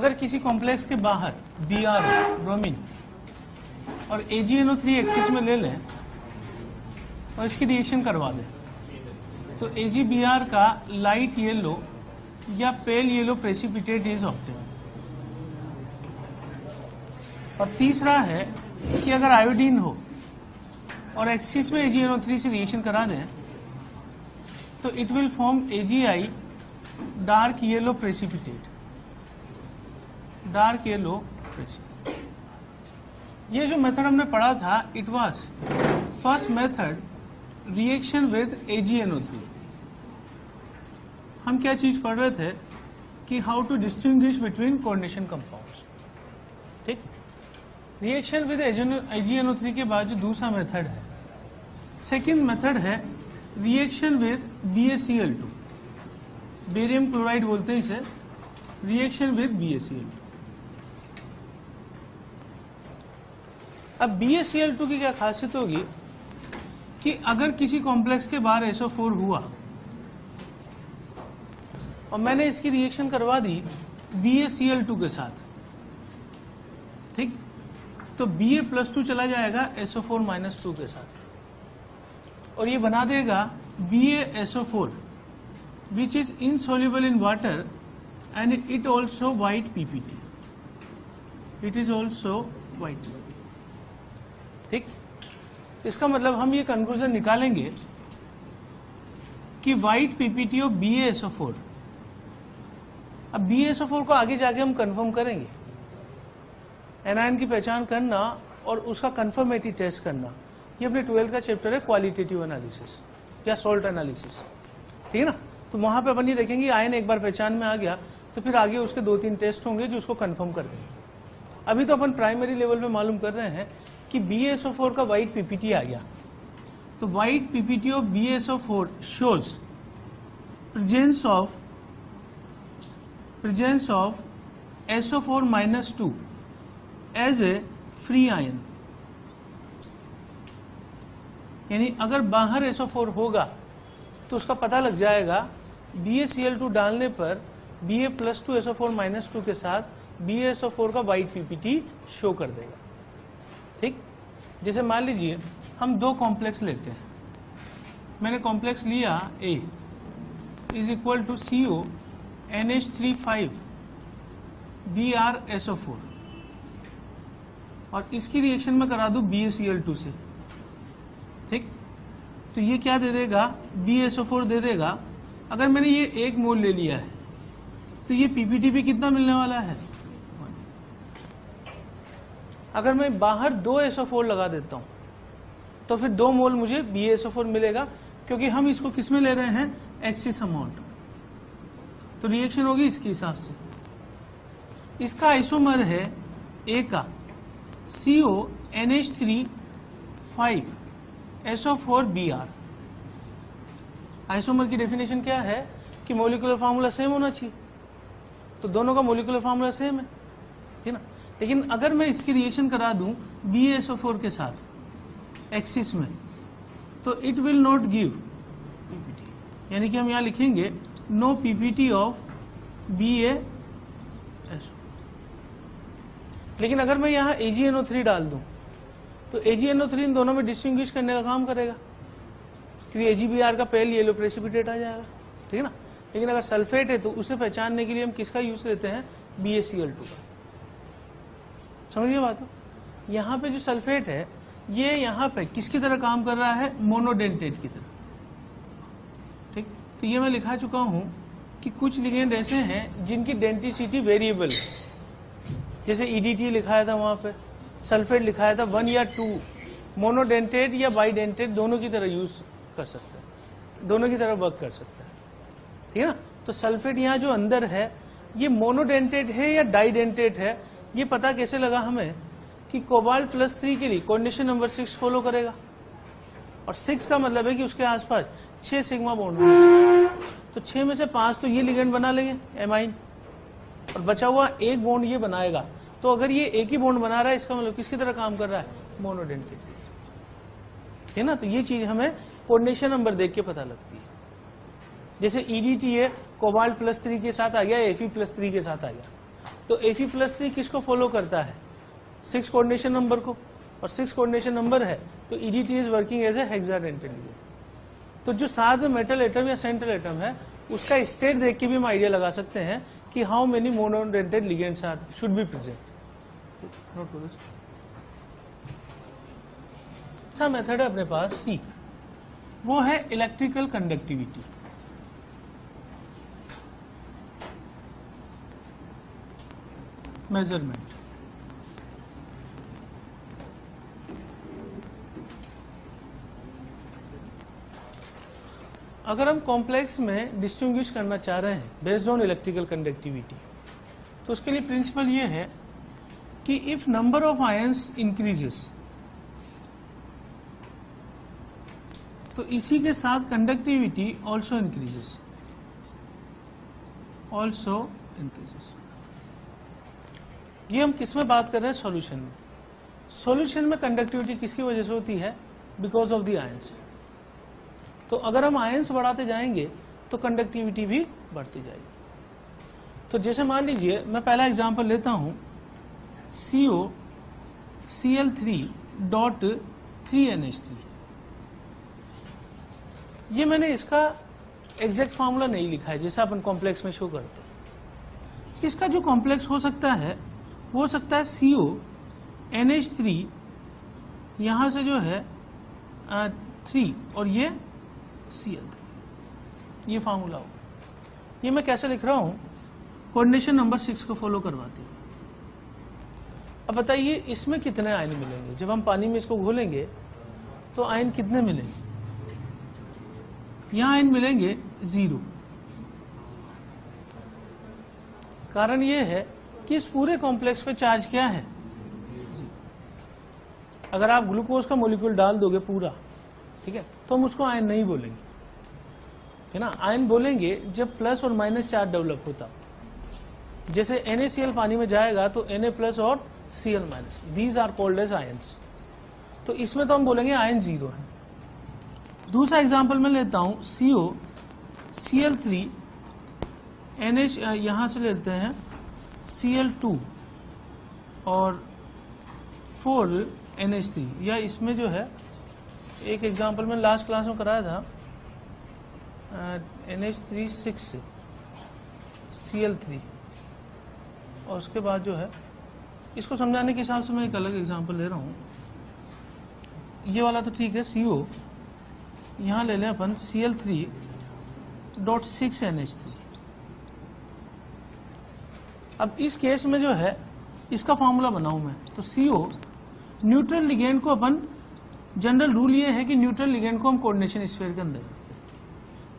अगर किसी कॉम्प्लेक्स के बाहर Br ब्रोमीन और AgNO3 एक्सिस में ले लें और इसकी रिएक्शन करवा दें तो AgBr का लाइट येलो या pale yellow precipitate is obtain. और तीसरा है कि अगर आयोडीन हो और एक्सिस में AgNO3 से रिएक्शन करा दें तो it will form AgI dark yellow precipitate, dark yellow precipitate. ये जो मेथड हमने पढ़ा था it was first method reaction with AgNO3। हम क्या चीज पढ़ रहे थे कि how to distinguish between coordination compounds. ठीक, रिएक्शन विद AgNO3 के बाद जो दूसरा मेथड है, सेकंड मेथड है reaction with BaCl2, barium chloride बोलते हैं इसे, रिएक्शन विद BaCl2। अब BaCl2 की क्या खासियत होगी कि अगर किसी कॉम्प्लेक्स के बाहर SO4 हुआ और मैंने इसकी रिएक्शन करवा दी BaCl2 के साथ, ठीक, तो Ba+2 चला जाएगा SO4-2 के साथ और ये बना देगा BaSO4 which is insoluble in water and it also white PPT. It is also white. ठीक, इसका मतलब हम ये कंक्लूजन निकालेंगे कि व्हाइट पीपीटी ऑफ BaSO4। अब BaSO4 को आगे जाके हम कंफर्म करेंगे, एनायन की पहचान करना और उसका कंफर्मेटिव टेस्ट करना। ये अपने 12th का चैप्टर है क्वालिटेटिव एनालिसिस या सॉल्ट एनालिसिस, ठीक है ना। तो वहां पे अपन ये देखेंगे आयन एक बार पहचान में आ गया तो फिर आगे उसके 2-3 टेस्ट होंगे जो उसको कंफर्म कर देंगे। अभी तो अपन प्राइमरी लेवल पे मालूम कर रहे हैं कि BaSO4 का व्हाइट पीपीटी आ गया, तो white PPT of BaSO4 shows presence of SO4-2 as a free ion। यानी अगर बाहर SO4 होगा तो उसका पता लग जाएगा BaCl2 डालने पर Ba+2 SO4-2 के साथ BaSO4 का व्हाइट पीपीटी शो कर देगा। ठीक, जैसे मान लीजिए हम दो कॉम्प्लेक्स लेते हैं, मैंने कॉम्प्लेक्स लिया A is equal to CO NH3 5 BrSO4 और इसकी रिएक्शन में करा दूं BaCl2 से। ठीक, तो ये क्या दे देगा, BaSO4 दे देगा। अगर मैंने ये 1 मोल ले लिया है तो ये पीपीटी भी कितना मिलने वाला है। अगर मैं बाहर 2 SO4 लगा देता हूं तो फिर 2 मोल मुझे BaSO4 मिलेगा, क्योंकि हम इसको किस में ले रहे हैं, एक्सिस अमाउंट। तो रिएक्शन होगी इसके हिसाब से। इसका आइसोमर है A का CO NH3 5 SO4 Br। Isomer की डेफिनेशन क्या है कि मॉलिक्यूलर फार्मूला सेम होना चाहिए, तो दोनों का मॉलिक्यूलर फार्मूला सेम है, ठीक ना। लेकिन अगर मैं इसकी रिएक्शन करा दूं BaSO4 के साथ एक्सिस में तो it will not give PPT, यानी कि हम यहां लिखेंगे नो पीपीटी ऑफ BaSO। लेकिन अगर मैं यहां AgNO3 डाल दूं तो AgNO3 इन दोनों में डिस्टिंग्विश करने का काम करेगा, क्योंकि AgBr का पेल येलो प्रेसिपिटेट आ जाएगा, ठीक है ना। लेकिन अगर सल्फेट है तो उसे पहचानने के लिए हम किसका यूज लेते हैं, BaCl2 का। समझिए बात हो, यहाँ पे जो सल्फेट है ये यहाँ पे किसकी तरह काम कर रहा है, मोनोडेंटेट की तरह। ठीक, तो ये मैं लिखा चुका हूं कि कुछ लिगेंड ऐसे हैं जिनकी डेंटिसिटी वेरिएबल है, जैसे EDT लिखाया था वहां पे, सल्फेट लिखाया था 1 या 2, मोनोडेंटेट या बाइडेंटेट दोनों की तरह यूज कर सकता है, दोनों की तरह वर्क कर सकता है, ठीक है ना। तो सल्फेट यहाँ जो अंदर है ये मोनोडेंटेट है या डाइडेंटेट है, ये पता कैसे लगा हमें कि कोबाल्ट+3 के लिए कोऑर्डिनेशन नंबर 6 फॉलो करेगा, और 6 का मतलब है कि उसके आसपास 6 सिग्मा बॉन्ड होंगे, तो 6 में से 5 तो ये लिगेंड बना लेंगे एमाइन, और बचा हुआ 1 बॉन्ड ये बनाएगा। तो अगर ये एक ही बॉन्ड बना रहा है इसका मतलब किसकी तरह काम कर रहा है, मोनोडेंटेट, है ना। तो ये चीज हमें कोऑर्डिनेशन नंबर देख के पता लगती है। जैसे EDT है कोबाल्ट+3 के साथ आ गया, Fe+3 के साथ आ गया, तो Fe+3 किसको फॉलो करता है? 6 कोऑर्डिनेशन नंबर को, और 6 कोऑर्डिनेशन नंबर है तो EDT is working as a hexadentate ligand. तो जो साथ में मेटल एटम या सेंट्रल एटम है उसका स्टेट देख के भी हम आइडिया लगा सकते हैं कि how many monodentate ligands are should be present. Note करो। अच्छा मेथड है अपने पास सी, वो है इलेक्ट्रिकल कंडक्टिविटी। मेजरमेंट। अगर हम कॉम्प्लेक्स में डिस्टिंग्विश करना चाह रहे हैं बेस्ड ऑन इलेक्ट्रिकल कंडक्टिविटी, तो उसके लिए प्रिंसिपल ये है कि if number of ions increases तो इसी के साथ कंडक्टिविटी ऑल्सो इंक्रीजेस, ये हम किस में बात कर रहे हैं? सॉल्यूशन में। सॉल्यूशन में कंडक्टिविटी किसकी वजह से होती है? Because of the ions. तो अगर हम आयंस बढ़ाते जाएंगे तो कंडक्टिविटी भी बढ़ती जाएगी। तो जैसे मान लीजिए मैं पहला एग्जांपल लेता हूं, COCl3.3NH3। ये मैंने इसका एग्जैक्ट फार्मूला नहीं लिखा है जैसे अपन कॉम्प्लेक्स में शो करते हैं। इसका जो कॉम्प्लेक्स हो सकता है वो हो सकता है CONH3, यहां से जो है 3 और ये Cl3, ये फार्मूला हो। ये मैं कैसे लिख रहा हूं? कोऑर्डिनेशन नंबर 6 को फॉलो करवाते हैं। अब बताइए इसमें कितने आयन मिलेंगे? जब हम पानी में इसको घोलेंगे तो आयन कितने मिलेंगे? यहां आयन मिलेंगे 0। कारण यह है कि इस पूरे कॉम्प्लेक्स पे चार्ज क्या है? 0। अगर आप ग्लूकोज का मॉलिक्यूल डाल दोगे पूरा, ठीक है, तो हम उसको आयन नहीं बोलेंगे, है ना। आयन बोलेंगे जब प्लस और माइनस चार्ज डेवलप होता। जैसे NaCl पानी में जाएगा तो Na+ और Cl-, these are called as ions. तो इसमें तो हम बोलेंगे आयन 0 है। दूसरा एग्जांपल मैं लेता हूं, COCl3 NH, यहां से लेते हैं Cl2 और 4NH3, या इसमें जो है एक एग्जांपल में लास्ट क्लास में कराया था, NH3 6 Cl3, और उसके बाद जो है इसको समझाने के हिसाब से मैं एक अलग एग्जांपल ले रहा हूं। ये वाला तो ठीक है, CO, यहां ले लें अपन Cl3.6NH3। अब इस केस में जो है इसका फॉर्मूला बनाऊं मैं, तो CO न्यूट्रल लिगेंड को अपन, जनरल रूल ये है कि न्यूट्रल लिगेंड को हम कोऑर्डिनेशन स्फीयर के अंदर रखते हैं।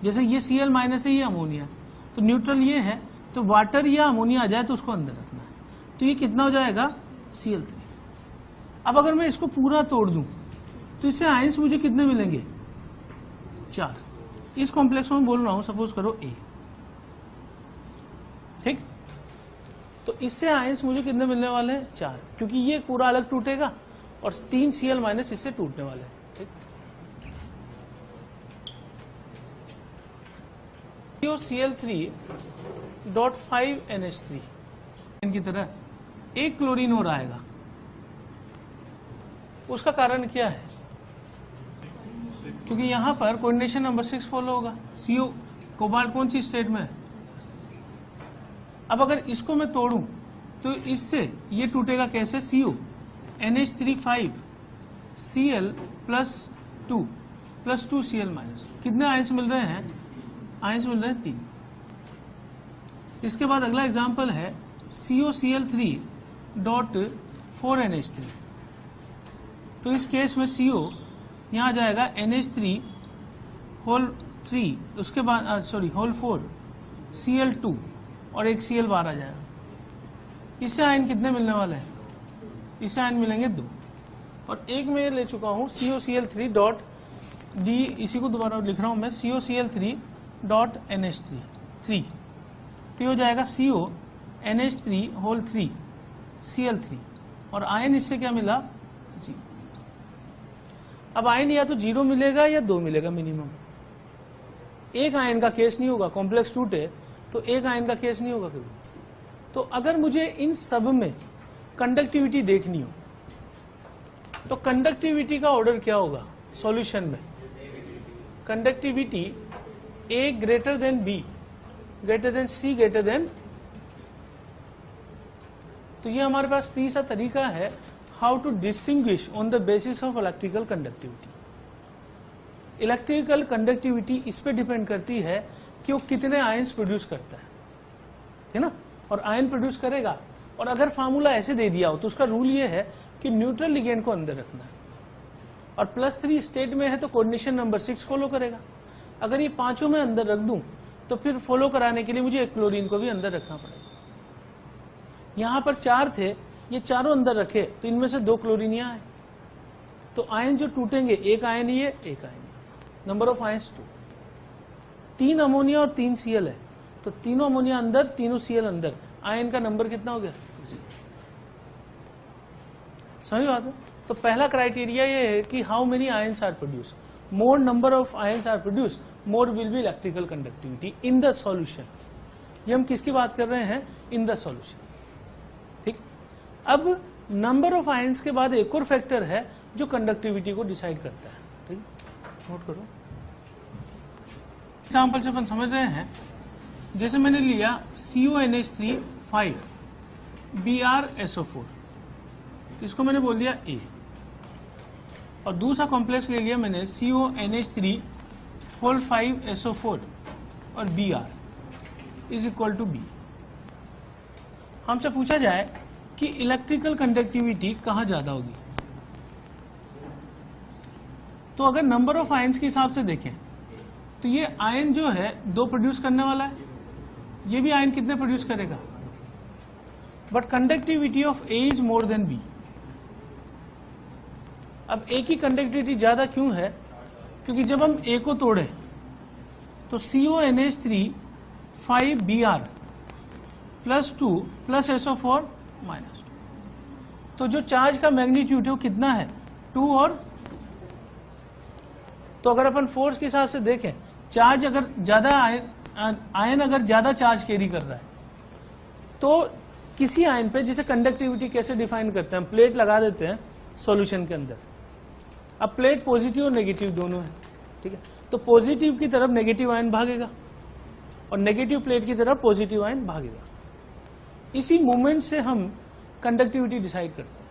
जैसे ये Cl- है, ये अमोनिया, तो न्यूट्रल ये है, तो वाटर या अमोनिया आ जाए तो उसको अंदर रखना है। तो ये कितना हो जाएगा? Cl3। अब अगर मैं इसको पूरा तोड़ दूं तो इससे आयंस मुझे कितने मिलेंगे? 4। इस कॉम्प्लेक्स में बोल रहा हूं, सपोज करो A, ठीक। तो इससे आयंस मुझे कितने मिलने वाले हैं? 4, क्योंकि ये पूरा अलग टूटेगा और 3 Cl- इससे टूटने वाले हैं, ठीक। COCl3.5NH3 इनकी तरह एक क्लोरीन और आएगा। उसका कारण क्या है? क्योंकि यहां पर कोऑर्डिनेशन नंबर 6 फॉलो होगा। CO कोबाल्ट कौन सी स्टेट में है? अब अगर इसको मैं तोड़ूं तो इससे ये टूटेगा कैसे? CO NH3 5Cl+2 +2 Cl-। कितने आयंस मिल रहे हैं? आयंस मिल रहे हैं 3। इसके बाद अगला एग्जांपल है COCl3.4NH3। तो इस केस में CO यहां जाएगा NH3 होल 3, उसके बाद होल 4 Cl2 और एक Cl बाहर आ जाएगा। इससे आयन कितने मिलने वाले हैं? इससे आयन मिलेंगे 2। और एक मैं ले चुका हूं COCl3.D, इसी को दोबारा लिख रहा हूं मैं, COCl3.NH3। तो ये हो जाएगा CONH3 होल 3 Cl3, और आयन इससे क्या मिला? 0। अब आयन या तो 0 मिलेगा या 2 मिलेगा मिनिमम। एक आयन का केस नहीं होगा, कॉम्प्लेक्स टूटे तो एक आयन का केस नहीं होगा कभी। तो अगर मुझे इन सब में कंडक्टिविटी देखनी हो तो कंडक्टिविटी का ऑर्डर क्या होगा सॉल्यूशन में? Conductivity A greater than B greater than C greater than, तो ये हमारे पास तीसरा तरीका है how to distinguish on the basis of electrical conductivity. Electrical conductivity इस पे डिपेंड करती है कि वो कितने आयन्स प्रोड्यूस करता है ना, और आयन प्रोड्यूस करेगा। और अगर फार्मूला ऐसे दे दिया हो तो उसका रूल ये है कि न्यूट्रल लिगेंड को अंदर रखना है, और +3 स्टेट में है तो कोऑर्डिनेशन नंबर 6 फॉलो करेगा। अगर ये पांचों में अंदर रख दूं तो फिर फॉलो कराने के लिए मुझे एक क्लोरीन को भी अंदर रखना पड़ेगा। यहां पर 4 थे, ये चारों अंदर रखे तो इनमें से 2 क्लोरीन यहां है, तो आयन जो टूटेंगे एक आयन ये एक ion, number of ions 2। 3 ammonia और 3 Cl है, तो तीनों अमोनिया अंदर तीनों Cl अंदर, आयन का नंबर कितना हो गया? 0। समझ बात है? तो पहला क्राइटेरिया ये है कि how many ions are produce, more number of ions are produce more will be electrical conductivity in the solution. ये हम किसकी बात कर रहे हैं? In the solution. ठीक, अब नंबर ऑफ आयन्स के बाद एक और फैक्टर है जो कंडक्टिविटी को डिसाइड करता है। ठीक, नोट करो। एग्जाम्पल से अपन समझ रहे हैं, जैसे मैंने लिया CONH3 5 BrSO4, इसको मैंने बोल दिया A, और दूसरा कॉम्प्लेक्स ले लिया मैंने CONH3 5 SO4 और Br is equal to B। हमसे पूछा जाए कि इलेक्ट्रिकल कंडक्टिविटी कहां ज्यादा होगी, तो अगर नंबर ऑफ आयन्स के हिसाब से देखें तो ये आयन जो है 2 प्रोड्यूस करने वाला है, ये भी आयन कितने प्रोड्यूस करेगा, but conductivity of A is more than B। अब A की कंडक्टिविटी ज्यादा क्यों है? क्योंकि जब हम A को तोड़े तो CONH3 5 Br +2 + SO4 -2, तो जो चार्ज का मैग्नीट्यूड है वो कितना है? 2 और, तो अगर अपन फोर्स के हिसाब से देखें, चार्ज अगर ज्यादा आयन अगर ज्यादा चार्ज कैरी कर रहा है तो किसी आयन पे, जिसे कंडक्टिविटी कैसे डिफाइन करते हैं, हम प्लेट लगा देते हैं सॉल्यूशन के अंदर। अब प्लेट पॉजिटिव और नेगेटिव दोनों है, ठीक है, तो पॉजिटिव की तरफ नेगेटिव आयन भागेगा और नेगेटिव प्लेट की तरफ पॉजिटिव आयन भागेगा। इसी मूवमेंट से हम कंडक्टिविटी डिसाइड करते हैं।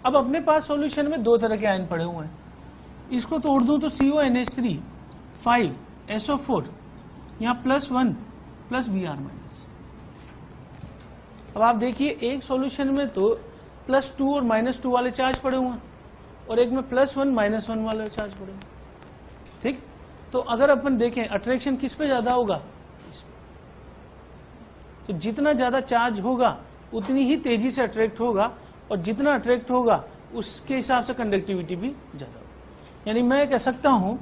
अब अपने पास सॉल्यूशन में 2 तरह के आयन पड़े हुए हैं, इसको तोड़ दूं तो CONH3 5 SO4 यहां +1 + Br-। अब आप देखिए एक सॉल्यूशन में तो +2 और -2 वाले चार्ज पड़े हुए हैं और एक में +1 -1 वाले चार्ज पड़े हुए। ठीक, तो अगर अपन देखें अट्रैक्शन किस पे ज्यादा होगा, तो जितना ज्यादा चार्ज होगा उतनी ही तेजी से अट्रैक्ट होगा, और जितना अट्रैक्ट होगा उसके हिसाब से कंडक्टिविटी भी ज्यादा होगी। यानी मैं कह सकता हूं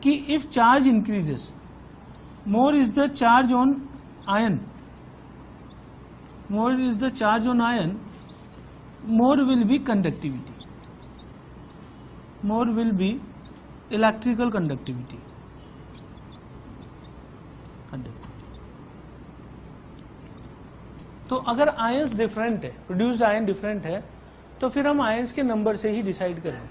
कि if charge increases more is the charge on ion, more is the charge on ion, more will be conductivity, more will be electrical conductivity। तो अगर आयंस डिफरेंट है, प्रोड्यूस्ड आयन डिफरेंट है, तो फिर हम आयंस के नंबर से ही decide करेंगे।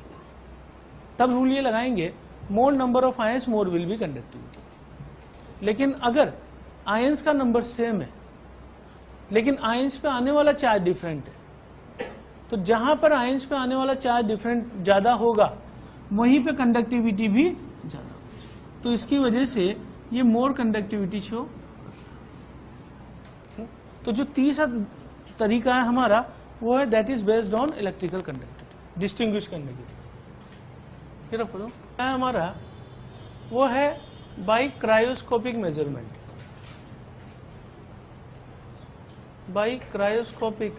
तब रूल ये लगाएंगे मोर number of ions more will B conductivity. लेकिन अगर आयंस का नंबर सेम है लेकिन आयंस पे आने वाला चार्ज डिफरेंट है, तो जहां पर आयंस पे आने वाला चार्ज डिफरेंट ज्यादा होगा वहीं पे कंडक्टिविटी भी ज्यादा होगी। तो इसकी वजह से ये मोर कंडक्टिविटी शो। तो जो तीसरा तरीका है हमारा वो है that is based on electrical conductivity, distinguish करने के लिए। फिर आपको हमारा वो है by cryoscopic measurement, by cryoscopic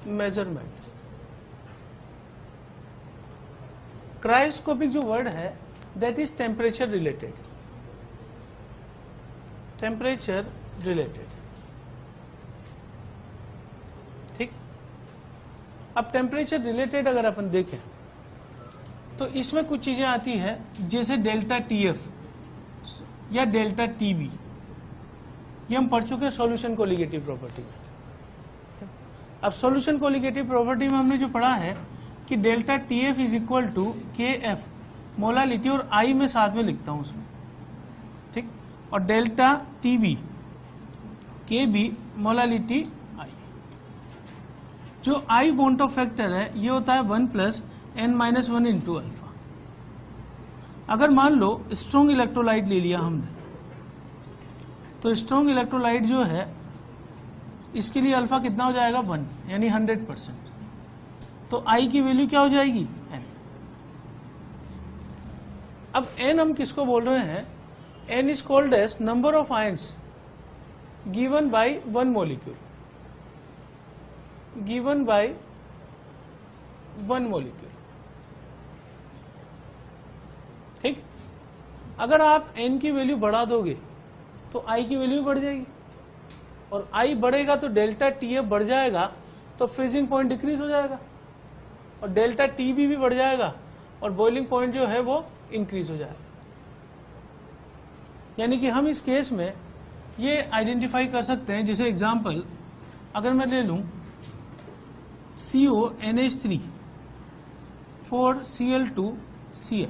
measurement. Cryoscopic जो वर्ड है that is temperature related, temperature related. ठीक, अब टेम्परेचर रिलेटेड अगर अपन देखें तो इसमें कुछ चीजें आती है जैसे डेल्टा TF या डेल्टा TB, ये हम पढ़ चुके हैं सॉल्यूशन कोलिगेटिव प्रॉपर्टी में। अब सॉल्यूशन कोलिगेटिव प्रॉपर्टी में हमने जो पढ़ा है कि delta TF is equal to KF molality, और I में साथ में लिखता हूं उसमें, ठीक, और delta TB KB molality I। जो I वॉन्ट ऑफ फैक्टर है ये होता है 1 प्लस n-1 इंटू अल्फा। अगर मान लो स्ट्रॉन्ग इलेक्ट्रोलाइट ले लिया हमने, तो स्ट्रॉन्ग इलेक्ट्रोलाइट जो है इसके लिए अल्फा कितना हो जाएगा 1, यानी 100%। तो I की वैल्यू क्या हो जाएगी n। अब n हम किसको बोल रहे हैं, n is called as number of ions given by one molecule, given by one molecule, ठीक। अगर आप n की वैल्यू बढ़ा दोगे तो I की वैल्यू बढ़ जाएगी, और I बढ़ेगा तो डेल्टा TF बढ़ जाएगा, तो फ्रीजिंग पॉइंट डिक्रीज हो जाएगा, और डेल्टा TB भी बढ़ जाएगा, और बॉइलिंग पॉइंट जो है वो इंक्रीज हो जाएगा। यानी कि हम इस केस में ये आइडेंटिफाई कर सकते हैं, जैसे एग्जांपल अगर मैं ले लूं CONH3 4Cl2Cl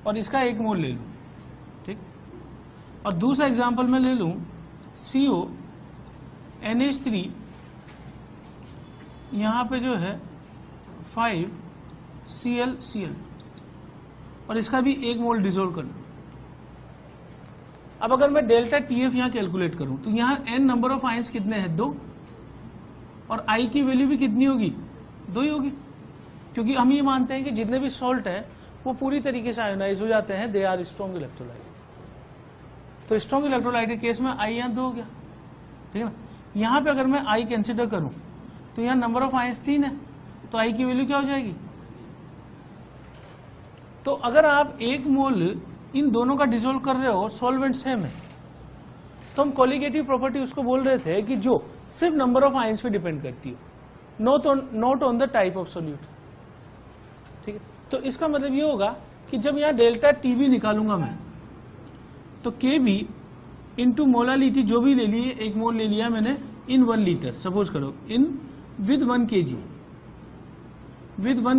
और इसका 1 मोल ले लूं, ठीक, और दूसरा एग्जांपल मैं ले लूं CONH3 यहां पे जो है 5ClCl और इसका भी 1 मोल डिसोल्व कर लूं। अब अगर मैं डेल्टा TF यहां कैलकुलेट करूं तो यहां n नंबर ऑफ आयंस कितने हैं, 2, और I की वैल्यू भी कितनी होगी, 2 ही होगी, क्योंकि हम ये मानते हैं कि जितने भी सॉल्ट हैं वो पूरी तरीके से आयोनाइज हो जाते हैं, दे आर स्ट्रॉन्ग इलेक्ट्रोलाइट। तो स्ट्रॉन्ग इलेक्ट्रोलाइट के केस में I यहां 2 हो गया, ठीक है ना। यहां पे अगर मैं I कंसिडर करूं तो यहां नंबर ऑफ आयंस 3 है, तो I की वैल्यू क्या हो जाएगी। तो अगर आप 1 मोल इन दोनों का डिसोल्व कर रहे हो, सॉल्वेंट सेम है, तो हम कोलिगेटिव प्रॉपर्टी उसको बोल रहे थे कि जो सिर्फ नंबर ऑफ आयंस पे डिपेंड करती हो, not on the type of solute, ठीक है। तो इसका मतलब ये होगा कि जब यहां डेल्टा TB निकालूंगा मैं, तो KB इंटू मोलालिटी जो भी ले लिए, 1 मोल ले लिया मैंने इन 1 लीटर, सपोज करो इन विद 1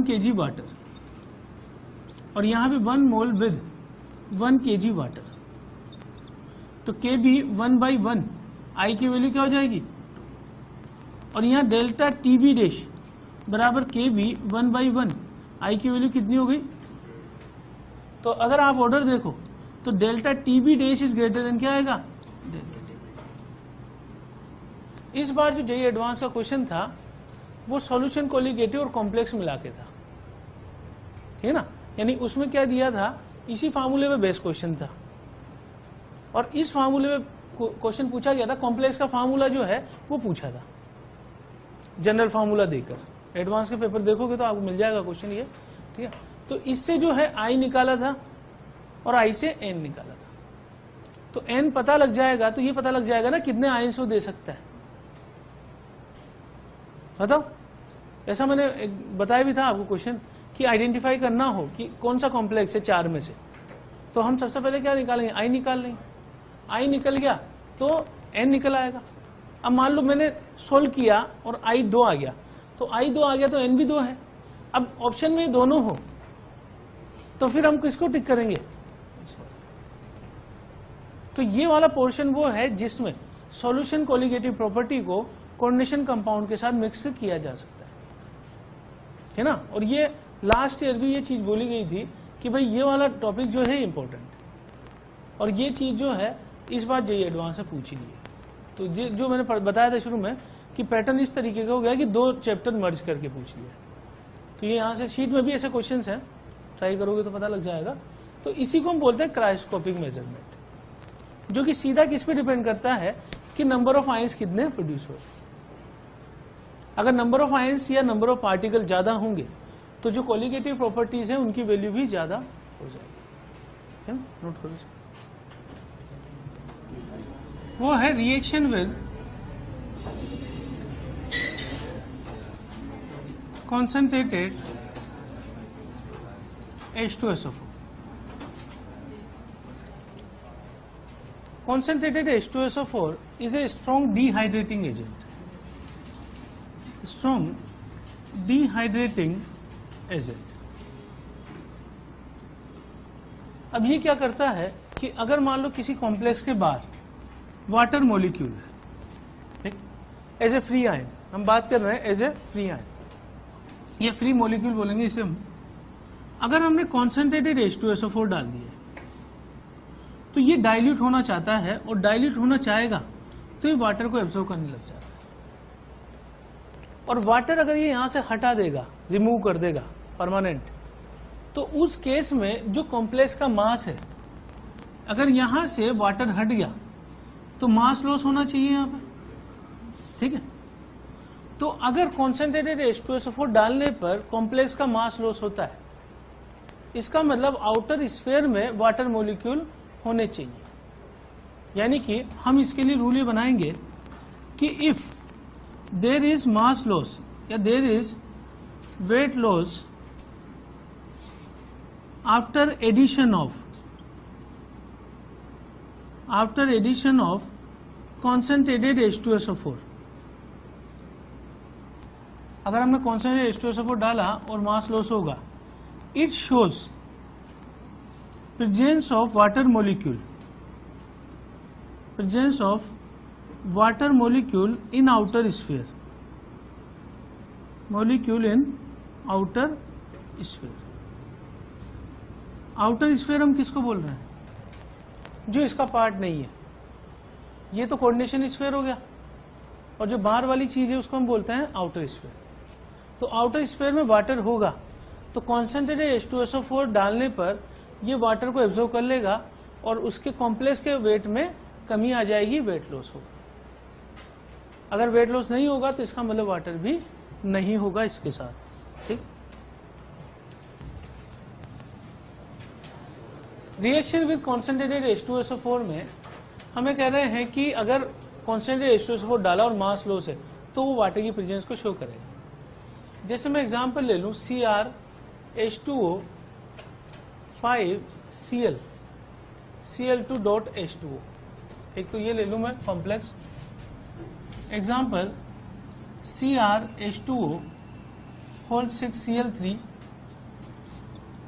kg वाटर, और यहां पे 1 मोल विद 1 kg वाटर, तो KB 1/1 I की वैल्यू क्या हो जाएगी, और यहां डेल्टा TB डैश बराबर KB 1/1 I की वैल्यू कितनी हो गई। तो अगर आप ऑर्डर देखो तो delta TB dash is greater than क्या आएगा, डेल्टा TB। इस बार जो जेईई एडवांस का क्वेश्चन था वो सॉल्यूशन कोलिगेटिव और कॉम्प्लेक्स मिला के था, ठीक है ना। यानी उसमें क्या दिया था, इसी फार्मूले में बेस क्वेश्चन था, और इस फार्मूले में क्वेश्चन पूछा गया था, कॉम्प्लेक्स का फार्मूला जो है वो पूछा था जनरल फार्मूला देकर। एडवांस के पेपर देखोगे तो आपको मिल जाएगा क्वेश्चन ये, ठीक है। तो इससे जो है I निकाला था और I से N निकाला था, तो N पता लग जाएगा, तो ये पता लग जाएगा ना कितने आयंस वो दे सकता है, बताओ। ऐसा मैंने बताया भी था आपको क्वेश्चन कि आइडेंटिफाई करना हो कि कौन सा कॉम्प्लेक्स है 4 में से, तो हम सबसे पहले क्या निकालेंगे, I निकाल लेंगे। I निकल गया तो N निकल आएगा। अब मान लो मैंने सोल्व किया और I 2 आ गया, तो I 2 आ गया तो N भी 2 है। अब ऑप्शन में दोनों हो तो फिर हम किसको टिक करेंगे, तो ये वाला पोर्शन वो है जिसमें सॉल्यूशन कोलिगेटिव प्रॉपर्टी को कोऑर्डिनेशन कंपाउंड के साथ मिक्स किया जा सकता है ना। और ये लास्ट ईयर भी ये चीज बोली गई थी कि भाई ये वाला टॉपिक जो है इंपॉर्टेंट, और ये चीज जो है इस बार जेईई एडवांस से पूछी गई है। तो जो मैंने बताया था शुरू में कि पैटर्न इस तरीके का हो गया कि 2 चैप्टर मर्ज करके पूछ लिया। तो ये यहाँ से शीट में भी ऐसे क्वेश्चंस हैं, ट्राई करोगे तो पता लग जाएगा। तो इसी को हम बोलते हैं क्रायोस्कोपिक मेजरमेंट, जो कि सीधा किस पे डिपेंड करता है कि नंबर ऑफ आयंस कितने प्रोड्यूस हो। अगर नंबर ऑफ आयंस या नंबर ऑफ पार्टिकल ज्यादा होंगे तो जो कोलिगेटिव प्रॉपर्टीज हैं उनकी वैल्यू भी ज्यादा हो जाएगी, है ना। नोट करो, वो है reaction with concentrated H2SO4. Concentrated H2SO4 is a strong dehydrating agent. Strong dehydrating agent. अब ये क्या करता है कि अगर मान लो किसी कॉम्प्लेक्स के बाहर वाटर मॉलिक्यूल है, ठीक, एज ए फ्री आयन, हम बात कर रहे हैं एज ए फ्री आयन, ये फ्री मॉलिक्यूल बोलेंगे इसे हम। अगर हमने कॉन्सेंट्रेटेड H2SO4 डाल दिया तो ये डाइल्यूट होना चाहता है, और डाइल्यूट होना चाहेगा तो ये वाटर को एब्जॉर्ब करने लग जाता है। और वाटर अगर ये यहां से हटा देगा, रिमूव कर देगा परमानेंट, तो उस केस में जो कॉम्प्लेक्स का मास है, अगर यहां से वाटर हट गया तो मास लॉस होना चाहिए यहां पर, ठीक है। तो अगर कॉन्सेंट्रेटेड H2SO4 डालने पर कॉम्प्लेक्स का मास लॉस होता है, इसका मतलब आउटर स्फीयर में वाटर मॉलिक्यूल होने चाहिए। यानी कि हम इसके लिए रूल ये बनाएंगे कि if there is mass loss या there is weight loss after addition of concentrated H2SO4, अगर हमने कॉन्सेंट्रेटेड H2SO4 डाला और मास लॉस होगा, it shows presence of water molecule in outer sphere, outer sphere हम किसको बोल रहे हैं? जो इसका पार्ट नहीं है। ये तो कोऑर्डिनेशन स्फीयर हो गया, और जो बाहर वाली चीज है उसको हम बोलते हैं आउटर स्फीयर। तो आउटर स्फीयर में वाटर होगा तो कॉन्सेंट्रेटेड H2SO4 डालने पर ये वाटर को एब्जॉर्ब कर लेगा और उसके कॉम्प्लेक्स के वेट में कमी आ जाएगी, वेट लॉस होगा। अगर वेट लॉस नहीं होगा तो इसका मतलब वाटर भी नहीं होगा इसके साथ, ठीक। रिएक्शन विद कॉन्सेंट्रेटेड H2SO4 में हमें कह रहे हैं कि अगर कॉन्सेंट्रेटेड H2SO4 डाला और मास लॉस है तो वो वाटर की प्रेजेंस को शो करेगा। जैसे मैं एग्जांपल ले लूं, CrH2O 5Cl Cl2.H2O, एक तो ये ले लूं मैं complex. Example CrH2O whole 6Cl3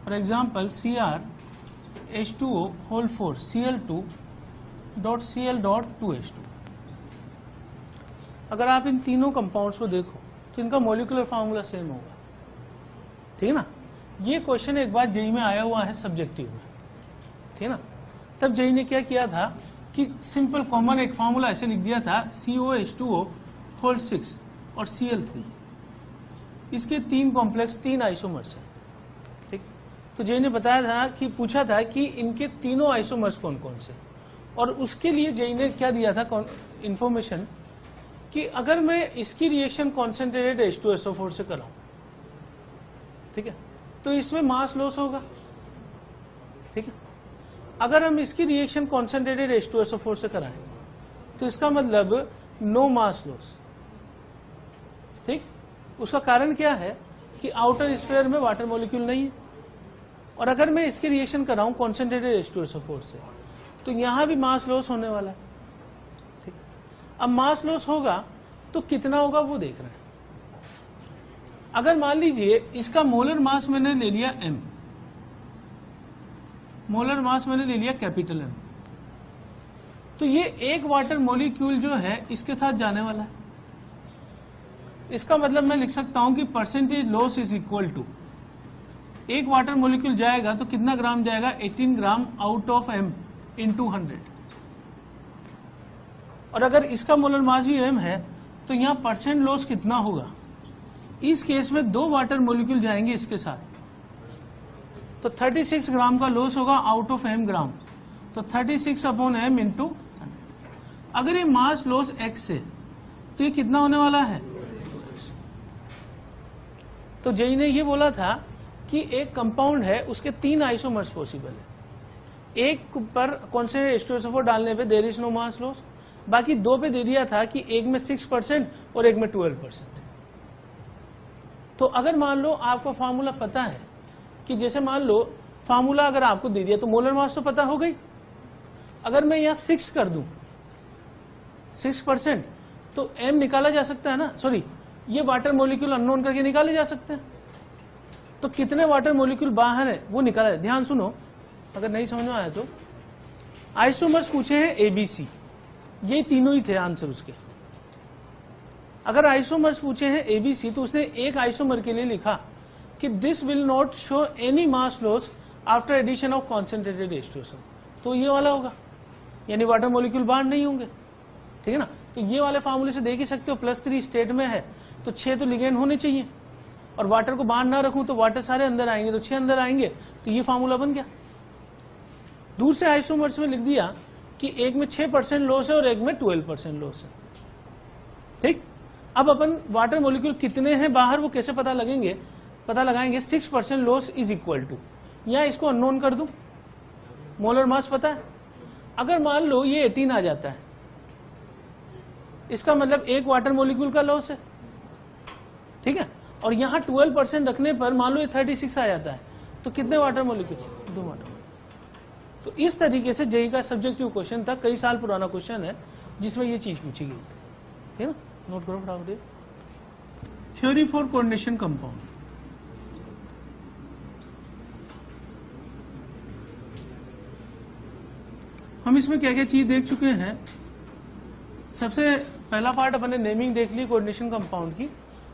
और एग्जांपल CrH2O होल 4 Cl2.Cl.2H2। अगर आप इन तीनों कंपाउंड्स को देखो तो इनका मॉलिक्यूलर फार्मूला सेम होगा, ठीक है ना। ये क्वेश्चन एक बार जेई में आया हुआ है सब्जेक्टिव में, ठीक है ना। तब जेई ने क्या किया था कि सिंपल कॉमन एक फार्मूला ऐसे लिख दिया था, COH2O होल 6 और Cl3, इसके 3 कॉम्प्लेक्स 3 आइसोमर्स हैं, ठीक। तो जेई ने बताया था कि पूछा था कि इनके तीनों आइसोमर्स कौन कौन से, और उसके लिए जेई ने क्या दिया था इंफॉर्मेशन कि अगर मैं इसकी रिएक्शन कॉन्सेंट्रेटेड H2SO4 से कराऊं, ठीक है, तो इसमें मास लॉस होगा, ठीक है। अगर हम इसकी रिएक्शन कॉन्सेंट्रेटेड H2SO4 से कराएं तो इसका मतलब नो मास लॉस, ठीक। उसका कारण क्या है कि आउटर स्फीयर में वाटर मॉलिक्यूल नहीं है, और अगर मैं इसकी रिएक्शन कराऊं कॉन्सेंट्रेटेड H2SO4 से तो यहां भी मास लॉस होने वाला है, ठीक। अब मास लॉस होगा तो कितना होगा वो देख रहे हैं। अगर मान लीजिए इसका मोलर मास मैंने ले लिया m, मोलर मास मैंने ले लिया कैपिटल M, तो ये एक वाटर मॉलिक्यूल जो है इसके साथ जाने वाला है। इसका मतलब मैं लिख सकता हूं कि percentage loss is equal to, एक वाटर मॉलिक्यूल जाएगा तो कितना ग्राम जाएगा, 18 gram out of m into 100। और अगर इसका मोलर मास भी m है तो यहां परसेंट लॉस कितना होगा, इस केस में 2 वाटर मॉलिक्यूल जाएंगे इसके साथ, तो 36 ग्राम का लॉस होगा आउट ऑफ m ग्राम, तो 36/m इंटू 100। अगर ये मास लॉस x है तो ये कितना होने वाला है। तो जेई ने ये बोला था कि एक कंपाउंड है उसके 3 आइसोमर्स पॉसिबल है, एक पर कॉन्सेंट्रेटेड H2SO4 डालने पे there is no mass loss, बाकी 2 पे दे दिया था कि एक में 6% और एक में 12%। तो अगर मान लो आपको फार्मूला पता है कि जैसे मान लो फार्मूला अगर आपको दे दिया तो मोलर मास तो पता हो गई, अगर मैं यहां 6 कर दूं 6% तो m निकाला जा सकता है ना, सॉरी ये वाटर मॉलिक्यूल अननोन करके निकाले जा सकते हैं। तो कितने वाटर मॉलिक्यूल बाहर है वो निकाला है। ध्यान सुनो, अगर नहीं समझ में आया तो आइसोमर्स पूछे हैं एबीसी, ये तीनों ही थे आंसर उसके। अगर आइसोमर्स पूछे हैं एबीसी तो उसने एक आइसोमर के लिए लिखा कि this will not show any mass loss after addition of concentrated H2SO, तो ये वाला होगा, यानी वाटर मॉलिक्यूल बाहर नहीं होंगे, ठीक है ना। तो ये वाले फार्मूले से देख ही सकते हो, +3 स्टेट में है तो 6 तो लिगेंड होने चाहिए, और वाटर को बाहर ना रखूं तो वाटर सारे अंदर आएंगे, तो 6 अंदर आएंगे, तो ये फार्मूला बन गया। दूसरे आइसोमर्स में लिख दिया कि एक में 6% लॉस है और एक में 12% लॉस है, ठीक। अब अपन वाटर मॉलिक्यूल कितने हैं बाहर वो कैसे पता लगाएंगे 6% लॉस इज इक्वल टू, या इसको अननोन कर दूं, मोलर मास पता है, अगर मान लो ये 18 आ जाता है, इसका मतलब एक वाटर मॉलिक्यूल का लॉस है, ठीक है। और यहां 12% रखने पर मान लो ये 36 आ जाता है, तो कितने वाटर मॉलिक्यूल, 2 वाटर। तो इस तरीके से जेईई का सब्जेक्टिव क्वेश्चन था, कई साल पुराना क्वेश्चन है जिसमें ये चीज पूछी गई, ठीक है ना। नोट करो फटाफट। थ्योरी फॉर कोऑर्डिनेशन कंपाउंड, हम इसमें क्या क्या चीज देख चुके हैं। सबसे पहला पार्ट अपन ने नेमिंग देख ली कोऑर्डिनेशन कंपाउंड की,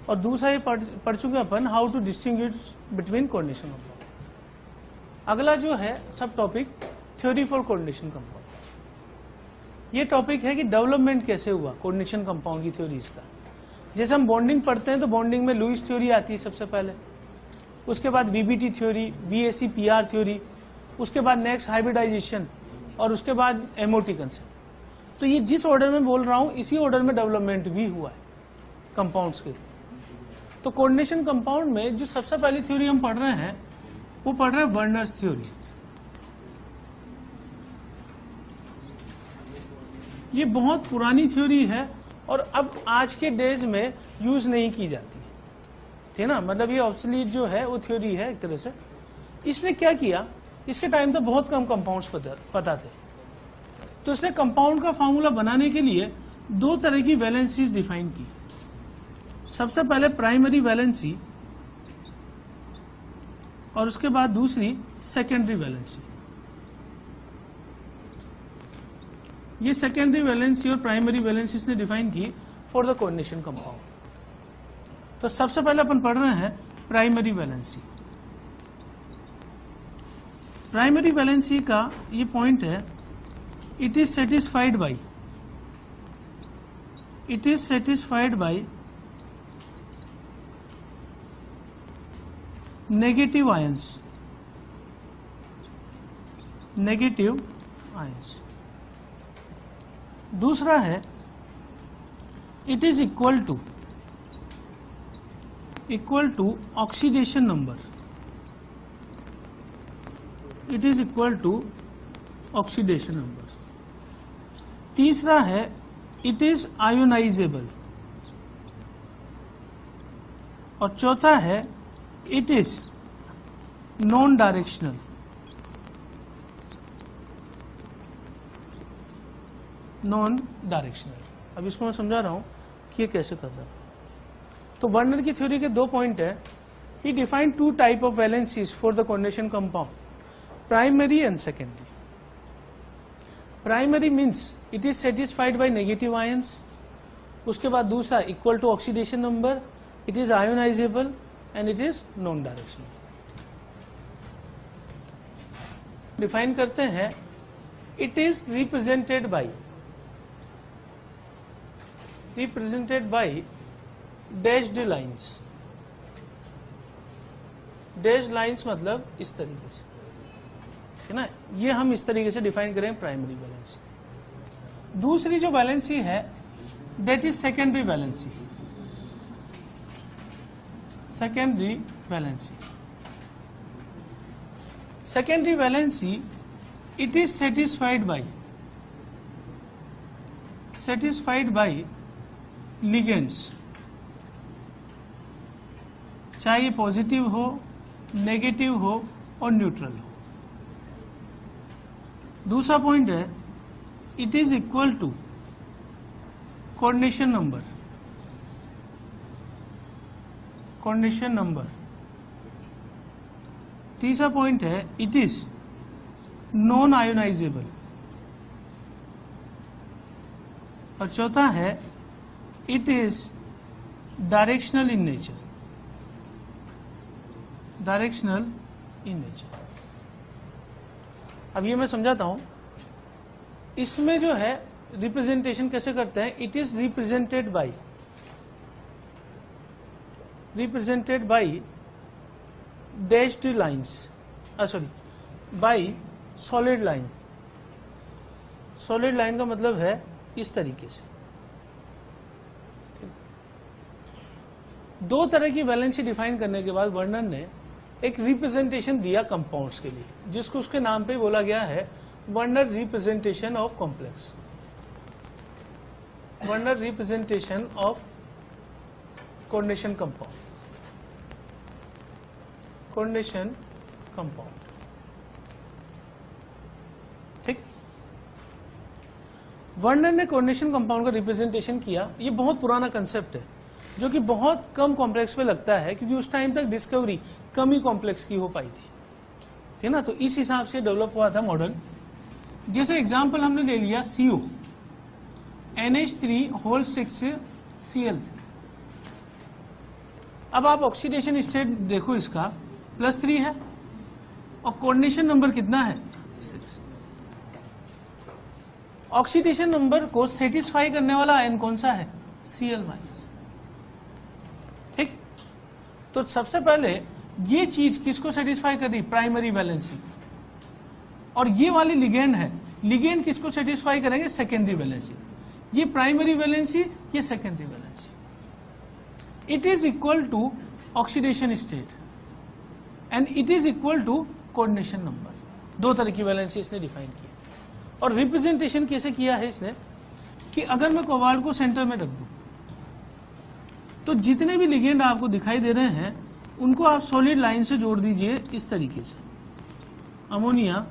और दूसरा ये पढ़ चुके अपन how to distinguish between coordination compound. अगला जो है सब topic theory for coordination compound, ये टॉपिक है कि डेवलपमेंट कैसे हुआ कोऑर्डिनेशन कंपाउंड की थ्योरीज का। जैसे हम बॉन्डिंग पढ़ते हैं तो बॉन्डिंग में लुईस थ्योरी आती है सबसे पहले, उसके बाद VBT theory, VAC PR theory, उसके बाद नेक्स्ट हाइब्रिडाइजेशन, और उसके बाद एमओटी कंसेप्ट। तो ये जिस ऑर्डर में बोल रहा हूं इसी ऑर्डर में डेवलपमेंट भी हुआ है कंपाउंड्स के। तो कोऑर्डिनेशन कंपाउंड में जो सबसे पहली थ्योरी हम पढ़ रहे हैं वो पढ़ रहे हैं वर्नर्स थ्योरी। ये बहुत पुरानी थ्योरी है और अब आज के डेज में यूज नहीं की जाती, ठीक ना, मतलब ये ऑब्सोलीट जो है वो थ्योरी है एक तरह से। इसने क्या किया, इसके टाइम तो बहुत कम कंपाउंड्स पता थे, तो इसने कंपाउंड का फार्मूला बनाने के लिए 2 तरह की वैलेंसीज डिफाइन की। सबसे पहले प्राइमरी वैलेंसी और उसके बाद दूसरी सेकेंडरी वैलेंसी। ये सेकेंडरी वैलेंसी और प्राइमरी वैलेंसी इसने डिफाइन की फॉर द कोऑर्डिनेशन कंपाउंड। तो सबसे पहले अपन पढ़ रहे हैं प्राइमरी वैलेंसी। प्राइमरी वैलेंसी का ये पॉइंट है, it is satisfied by negative ions. दूसरा है it is equal to oxidation number. It is equal to oxidation number. तीसरा है इट इज आयोनाइजेबल, और चौथा है इट इज नॉन डायरेक्शनल। अब इसको मैं समझा रहा हूं कि ये कैसे कर रहा है। तो वर्नर की थ्योरी के 2 पॉइंट है। He defined 2 type of valencies for the coordination compound, primary and secondary. Primary means it is satisfied by negative ions, उसके बाद दूसरा equal to oxidation number, it is ionisable and it is non directional. Define करते हैं it is represented by dashed lines. Dashed lines मतलब इस तरीके से, है ना, ये हम इस तरीके से डिफाइन करें प्राइमरी वैलेंसी। दूसरी जो वैलेंसी है that is secondary valency. Secondary valency it is satisfied by ligands, चाहे ये पॉजिटिव हो, नेगेटिव हो और न्यूट्रल हो। दूसरा पॉइंट है it is equal to coordination number. Coordination number. तीसरा पॉइंट है इट इज नॉन आयोनाइजेबल, और चौथा है it is directional in nature, directional in nature. अब ये मैं समझाता हूं, इसमें जो है रिप्रेजेंटेशन कैसे करते हैं, it is represented by dashed lines, sorry by solid line. Solid line का मतलब है इस तरीके से। दो तरह की वैलेंसी डिफाइन करने के बाद वर्णन ने एक रिप्रेजेंटेशन दिया कंपाउंड्स के लिए, जिसको उसके नाम पे बोला गया है Werner representation of complex, Werner representation of coordination compound, coordination compound. ठीक, वर्नर ने कोऑर्डिनेशन कंपाउंड का रिप्रेजेंटेशन किया। ये बहुत पुराना कंसेप्ट है जो कि बहुत कम कॉम्प्लेक्स पे लगता है, क्योंकि उस टाइम तक डिस्कवरी कम ही कॉम्प्लेक्स की हो पाई थी, ठीक ना। तो इस हिसाब से डेवलप हुआ था मॉडल। जैसे एग्जांपल हमने ले लिया CO, NH3(6)Cl3। अब आप ऑक्सीडेशन स्टेट देखो, इसका +3 है और कोऑर्डिनेशन नंबर कितना है 6। ऑक्सीडेशन नंबर को सेटिस्फाई करने वाला आयन कौन सा है, Cl-। ठीक, तो सबसे पहले ये चीज किसको सेटिस्फाई कर रही, प्राइमरी वैलेंसी। और ये वाली लिगेंड है, लिगेंड किसको सेटिस्फाई करेंगे, सेकेंडरी वैलेंसी। ये प्राइमरी वैलेंसी, ये secondary valency. It is equal to oxidation state and it is equal to coordination number. दो तरह की वैलेंसी इसने डिफाइन की। और रिप्रेजेंटेशन कैसे किया है इसने, कि अगर मैं कोबाल्ट को सेंटर में रख दूं तो जितने भी लिगेंड आपको दिखाई दे रहे हैं उनको आप सॉलिड लाइन से जोड़ दीजिए इस तरीके से, अमोनिया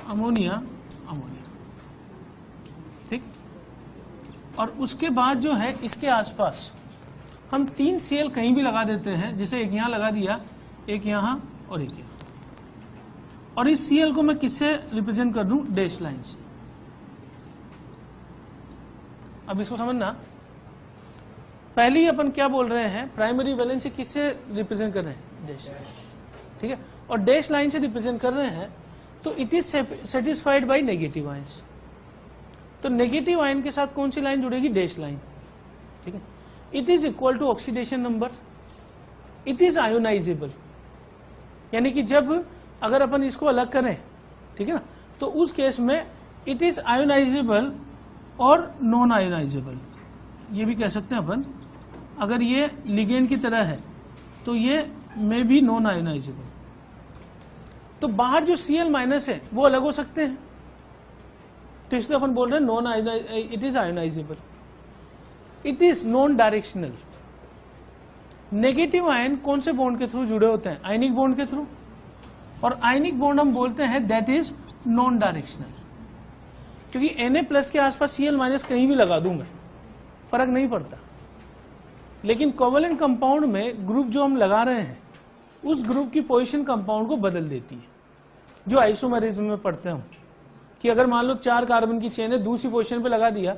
अमोनिया अमोनिया। ठीक, और उसके बाद जो है इसके आसपास हम 3 Cl कहीं भी लगा देते हैं, जैसे एक यहां लगा दिया, एक यहां और एक यहां। और इस Cl को मैं किससे रिप्रेजेंट कर दूं, डैश लाइन से। अब इसको समझना, पहले ही अपन क्या बोल रहे हैं, प्राइमरी वैलेंसी किससे रिप्रेजेंट कर रहे हैं, डैश। ठीक है, और डैश लाइन से रिप्रेजेंट कर रहे हैं, तो it is satisfied by negative ions. तो नेगेटिव आयन के साथ कौन सी लाइन जुड़ेगी, डैश लाइन। ठीक है, it is equal to oxidation number, it is ionisable, यानी कि जब अगर अपन इसको अलग करें, ठीक है ना, तो उस केस में इट इज आयोनाइजेबल और नॉन आयोनाइजेबल, ये भी कह सकते हैं अपन। अगर ये लिगेंड की तरह है तो ये में भी नॉन आयोनाइजेबल। तो बाहर जो Cl- है वो अलग हो सकते हैं, तो इसलिए अपन बोल रहे हैं non ionize, it is ionizable. It is non directional. Negative ion कौन से बॉन्ड के थ्रू जुड़े होते हैं, आयनिक बॉन्ड के थ्रू। और आयनिक बॉन्ड हम बोलते हैं दैट इज नॉन डायरेक्शनल, क्योंकि Na+ के आसपास Cl- कहीं भी लगा दूं मैं, फर्क नहीं पड़ता। लेकिन कोवेलेंट कंपाउंड में ग्रुप जो हम लगा रहे हैं उस ग्रुप की पोजीशन कंपाउंड को बदल देती है, जो आइसोमेरिज्म में पढ़ते हैं कि अगर मान लो 4 कार्बन की चेन है, दूसरी पोजीशन पे लगा दिया,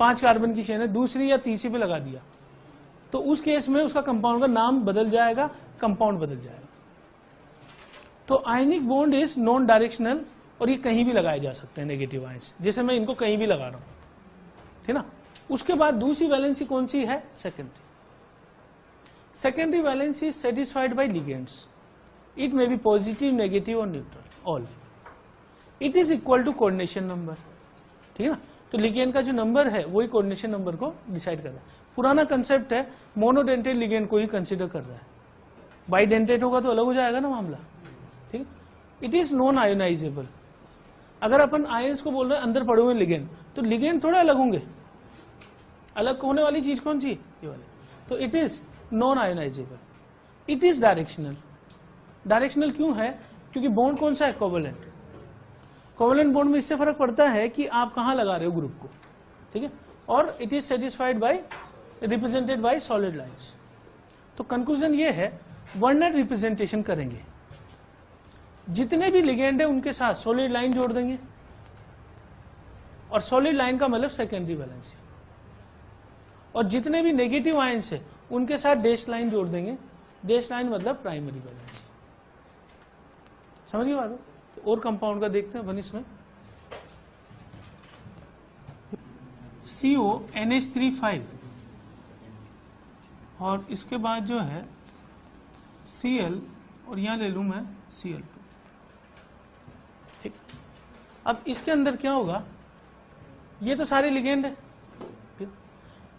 5 कार्बन की चेन है, दूसरी या तीसरी पे लगा दिया, तो उस केस में उसका कंपाउंड का नाम बदल जाएगा, कंपाउंड बदल जाएगा। तो ionic bond is non directional, और ये कहीं भी लगाए जा सकते हैं नेगेटिव आयंस, जैसे मैं इनको कहीं भी लगा रहा हूं, ठीक ना। उसके बाद दूसरी वैलेंसी कौन सी है, secondary. Secondary valency is satisfied by ligands, it may be positive, negative और neutral, all. It is equal to coordination number, ठीक है ना। तो लिगेंड का जो नंबर है वही कोऑर्डिनेशन नंबर को डिसाइड कर रहा है। पुराना कंसेप्ट है, मोनोडेंटेट लिगेंड को ही कंसिडर कर रहा है, बाइडेंटेट होगा तो अलग हो जाएगा ना मामला, ठीक। It is non ionisable. अगर अपन आयंस को बोल रहे हैं अंदर पड़े हुए लिगेंड, तो लिगेंड थोड़ा अलग होंगे, अलग होने वाली चीज कौन सी, ये वाली। तो it is non ionisable. It is directional. Directional क्यों है, क्योंकि बॉन्ड कौन सा है, कोवेलेंट। कोवेलेंट बॉन्ड में इससे फर्क पड़ता है कि आप कहां लगा रहे हो ग्रुप को, ठीक है। और it is satisfied bye, represented by solid lines. तो कंक्लूजन ये है, वर्नर रिप्रेजेंटेशन करेंगे, जितने भी लिगेंड है उनके साथ सॉलिड लाइन जोड़ देंगे, और सॉलिड लाइन का मतलब सेकेंडरी वैलेंसी, और जितने भी नेगेटिव आयंस है उनके साथ डैश लाइन जोड़ देंगे, डैश लाइन मतलब प्राइमरी वैलेंसी। समझिए बात? तो और कंपाउंड का देखते हैं अपन इसमें, CONH3 और इसके बाद जो है Cl, और यहां ले लूं मैं Cl2। ठीक, अब इसके अंदर क्या होगा, ये तो सारे लिगेंड है,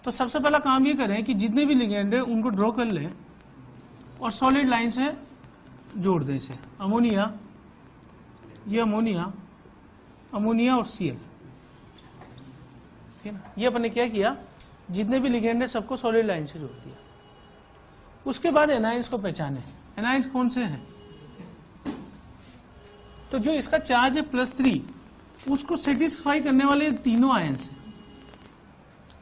तो सबसे पहला काम ये करें कि जितने भी लिगेंड है उनको ड्रॉ कर लें और सॉलिड लाइन से जोड़ दें इसे। अमोनिया, ये अमोनिया, अमोनिया और Cl, ठीक है ना। ये अपन ने क्या किया, जितने भी लिगेंड है सबको सॉलिड लाइन से जोड़ दिया। उसके बाद एनाइंस को पहचाने, एनाइंस कौन से हैं, तो जो इसका चार्ज है +3, उसको सेटिस्फाई करने वाले तीनों आयंस हैं,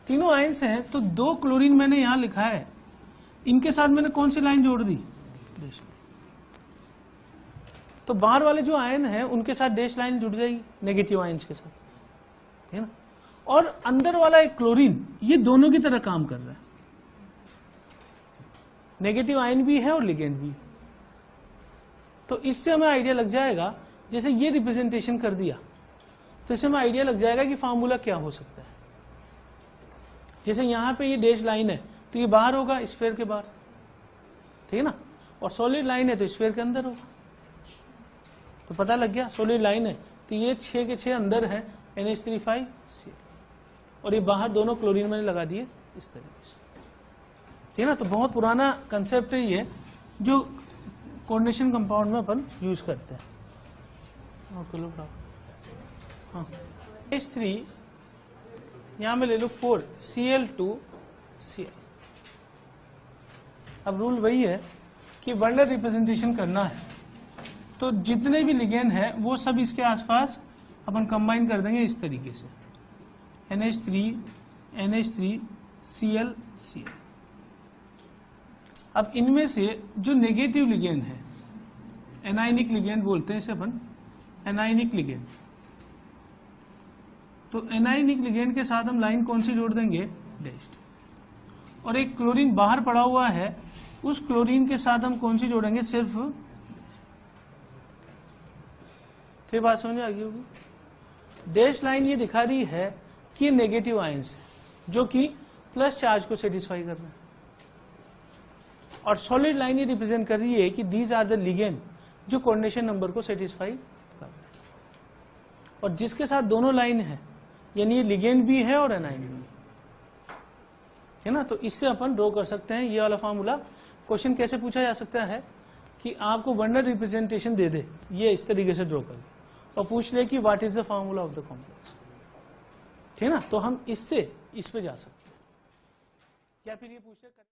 तीनों आयंस हैं। तो 2 क्लोरीन मैंने यहां लिखा है, इनके साथ मैंने कौन सी लाइन जोड़ दी, डैश। तो बाहर वाले जो आयन है उनके साथ डैश लाइन जुड़ जाएगी नेगेटिव आयंस के साथ, ठीक है ना। और अंदर वाला एक क्लोरीन, ये दोनों की तरह काम कर रहा है, नेगेटिव आयन भी है और लिगेंड भी। तो इससे हमें आइडिया लग जाएगा, जैसे ये रिप्रेजेंटेशन कर दिया तो इससे हमें आइडिया लग जाएगा कि फार्मूला क्या हो सकता है। जैसे यहां पे ये डैश लाइन है तो ये बाहर होगा स्फीयर के बाहर, ठीक है ना, और सॉलिड लाइन है तो स्फीयर के अंदर होगा। तो पता लग गया, सॉलिड लाइन है तो ये 6 के 6 अंदर है NH3 और ये बाहर दोनों क्लोरीन मैंने लगा दिए इस तरीके से, ठीक है ना। तो बहुत पुराना कंसेप्ट है ये, जो कोऑर्डिनेशन कंपाउंड में अपन यूज करते हैं। हाँ, H3 यहां में ले लो 4 Cl2Cl। अब रूल वही है कि वर्नर रिप्रेजेंटेशन करना है, तो जितने भी लिगेंड है वो सब इसके आसपास अपन कंबाइन कर देंगे इस तरीके से, NH3 Cl Cl। अब इनमें से जो नेगेटिव लिगेंड है, एनायनिक लिगेंड बोलते हैं इसे अपन, एनायनिक लिगेंड, तो एनायनिक लिगेंड के साथ हम लाइन कौन सी जोड़ देंगे, डैश्ड। और एक क्लोरीन बाहर पड़ा हुआ है, उस क्लोरीन के साथ हम कौन सी जोड़ेंगे, सिर्फ। तो बात समझ में आ गई होगी। डैश लाइन ये दिखा रही है कि नेगेटिव आयंस है जो कि प्लस चार्ज को सेटिस्फाई कर रहे हैं, और सॉलिड लाइन ये रिप्रेजेंट कर रही है कि दीज आर द लिगेंड जो कोऑर्डिनेशन नंबर को सेटिस्फाई कर रहे हैं, और जिसके साथ दोनों लाइन है, यानी ये लिगेंड भी है और एनाइन भी है ना। तो इससे अपन ड्रॉ कर सकते हैं ये वाला फार्मूला। क्वेश्चन कैसे पूछा जा सकता है कि आपको वर्नर रिप्रेजेंटेशन दे दे, ये इस तरीके से ड्रॉ कर और पूछ ले कि what is the formula of the complex, ठीक है ना। तो हम इससे इस पे जा सकते हैं, या फिर ये पूछ ले